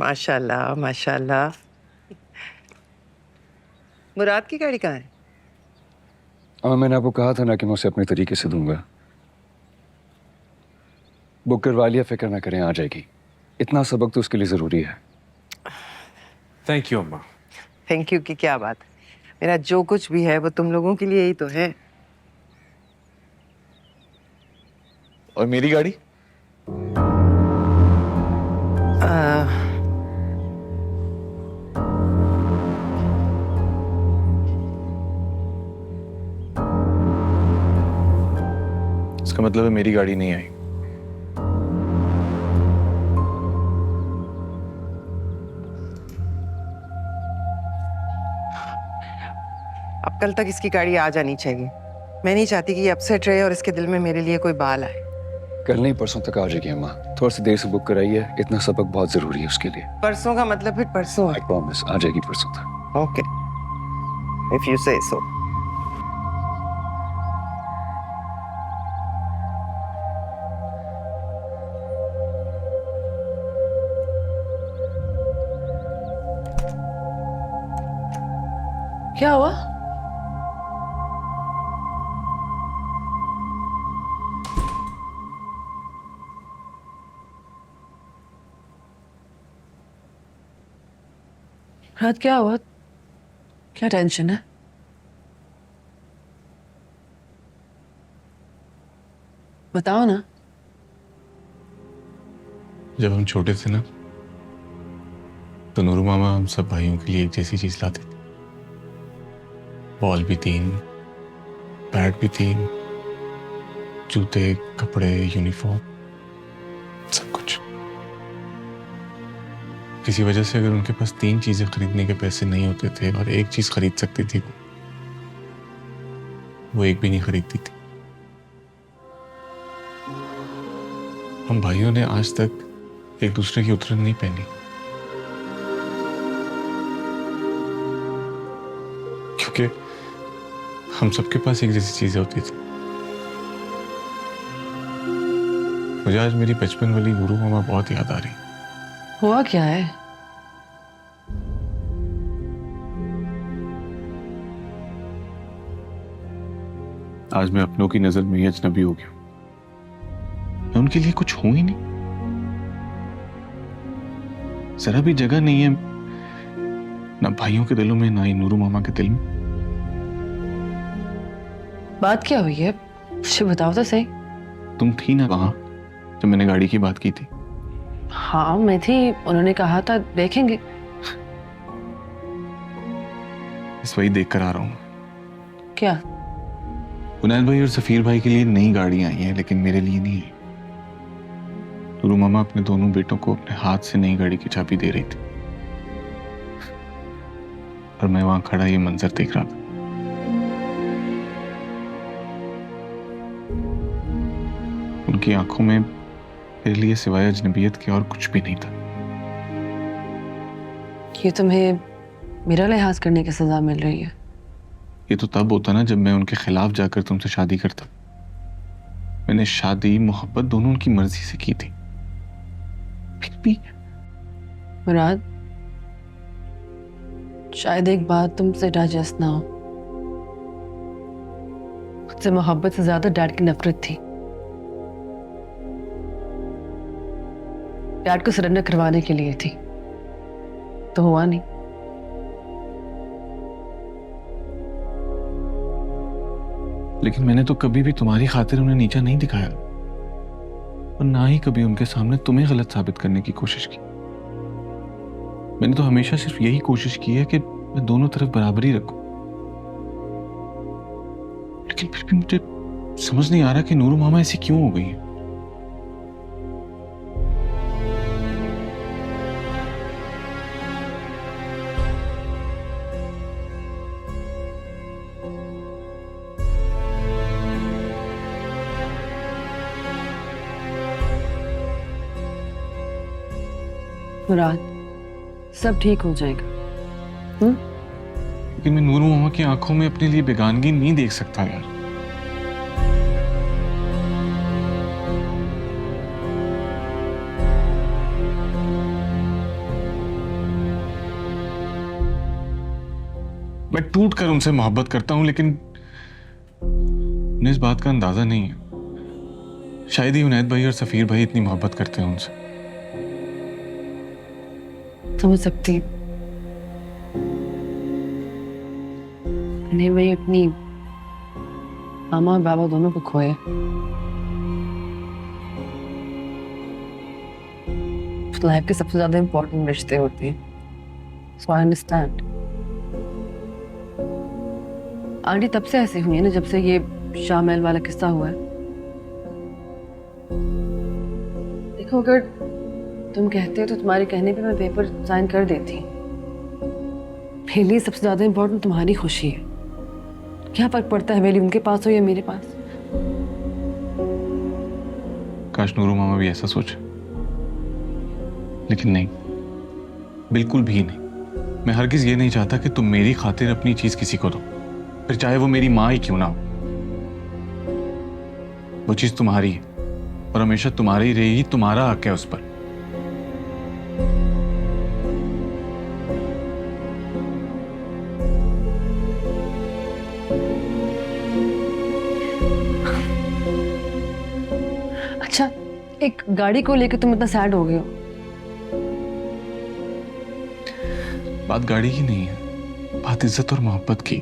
माशाल्लाह माशाल्लाह। मुराद की गाड़ी कहाँ है? मैंने आपको कहा था ना कि मैं उसे अपने तरीके से दूंगा। बुक करवा लिया, फिक्र ना करें, आ जाएगी। इतना सबक तो उसके लिए जरूरी है। थैंक यू अम्मा। थैंक यू की क्या बात। मेरा जो कुछ भी है वो तुम लोगों के लिए ही तो है। और मेरी गाड़ी? इसका मतलब है मेरी गाड़ी नहीं आई। अब कल तक इसकी गाड़ी आ जानी चाहिए। मैं नहीं चाहती कि ये अपसेट रहे और इसके दिल में मेरे लिए कोई बाल आए। कल नहीं, परसों तक आ जाएगी अम्मा। थोड़ा सी देर से बुक कराइए, इतना सबक बहुत जरूरी है उसके लिए। परसों का मतलब फिर परसों है। आई प्रॉमिस, आ जाएगी परसों तक। ओके, इफ यू से सो। क्या हुआ? रात क्या हुआ? क्या टेंशन है? बताओ ना। जब हम छोटे थे ना, तो नूरू मामा हम सब भाइयों के लिए एक जैसी चीज लाते थे। बॉल भी 3, बैट भी 3, जूते, कपड़े, यूनिफॉर्म, सब कुछ। किसी वजह से अगर उनके पास 3 चीजें खरीदने के पैसे नहीं होते थे और एक चीज खरीद सकती थी, वो एक भी नहीं खरीदती थी। हम भाइयों ने आज तक एक दूसरे की उतरन नहीं पहनी, क्योंकि हम सबके पास एक जैसी चीजें होती थी। मुझे आज मेरी बचपन वाली नूरू मामा बहुत याद आ रही। हुआ क्या है? आज मैं अपनों की नजर में ही अजनबी हो गया। मैं उनके लिए कुछ हूं ही नहीं। जरा भी जगह नहीं है ना भाइयों के दिलों में, ना ही नूरू मामा के दिल में। बात क्या हुई है? मुझे बताओ तो सही। तुम थी ना वहां जब मैंने गाड़ी की बात की थी? हाँ मैं थी, उन्होंने कहा था देखेंगे। बस वही देख कर आ रहा हूं। क्या? कुनैल भाई और सफीर भाई के लिए नई गाड़ियां आई हैं, लेकिन मेरे लिए नहीं आई। नूरू मामा अपने दोनों बेटों को अपने हाथ से नई गाड़ी की चाबी दे रही थी और मैं वहां खड़ा ये मंजर देख रहा था। उनकी आंखों में मेरे लिए सिवाय अजनबियत के और कुछ भी नहीं था। ये तुम्हें मेरा लिहाज करने की सजा मिल रही है? ये तो तब होता ना जब मैं उनके खिलाफ जाकर तुमसे शादी करता। मैंने शादी मोहब्बत दोनों उनकी मर्जी से की थी, फिर भी। मुराद, शायद एक बात तुमसे डाइजेस्ट ना हो। मुझसे मोहब्बत से ज्यादा डैड की नफरत थी। डैड को सरेंडर करवाने के लिए थी, तो हुआ नहीं। लेकिन मैंने तो कभी भी तुम्हारी खातिर उन्हें नीचा नहीं दिखाया और ना ही कभी उनके सामने तुम्हें गलत साबित करने की कोशिश की। मैंने तो हमेशा सिर्फ यही कोशिश की है कि मैं दोनों तरफ बराबरी रखूं। लेकिन फिर भी मुझे समझ नहीं आ रहा कि नूरू मामा ऐसी क्यों हो गई है। मुराद, सब ठीक हो जाएगा। लेकिन मैं नूरू मामा की आंखों में अपने लिए बेगानगी नहीं देख सकता यार। मैं टूट कर उनसे मोहब्बत करता हूं, लेकिन उन्हें इस बात का अंदाजा नहीं है। शायद ही उनैद भाई और सफीर भाई इतनी मोहब्बत करते हैं उनसे। समझ सकती नहीं, मैं अपनी मामा और बाबा दोनों को खोए। लाइफ के सबसे ज्यादा इम्पोर्टेंट रिश्ते होते हैं। सो आई अंडरस्टैंड। आंटी तब से ऐसे हुई है ना, जब से ये शामिल वाला किस्सा हुआ है। देखो, अगर तुम कहते हो तो तुम्हारे कहने पे मैं पेपर साइन कर देती। मेरे लिए सबसे ज्यादा इम्पोर्टेंट तुम्हारी खुशी है। क्या फर्क पड़ता है मेरी उनके पास हो या मेरे पास? काश नूरू मामा भी ऐसा सोचे, लेकिन नहीं, बिल्कुल भी नहीं। मैं हरगिज ये नहीं चाहता कि तुम मेरी खातिर अपनी चीज किसी को दो, फिर चाहे वो मेरी माँ ही क्यों ना हो। वो चीज तुम्हारी है और हमेशा तुम्हारी ही रहेगी, तुम्हारा हक है उस पर। अच्छा, एक गाड़ी को लेकर तुम इतना सैड हो गए हो? बात गाड़ी की नहीं है, बात इज्जत और मोहब्बत की।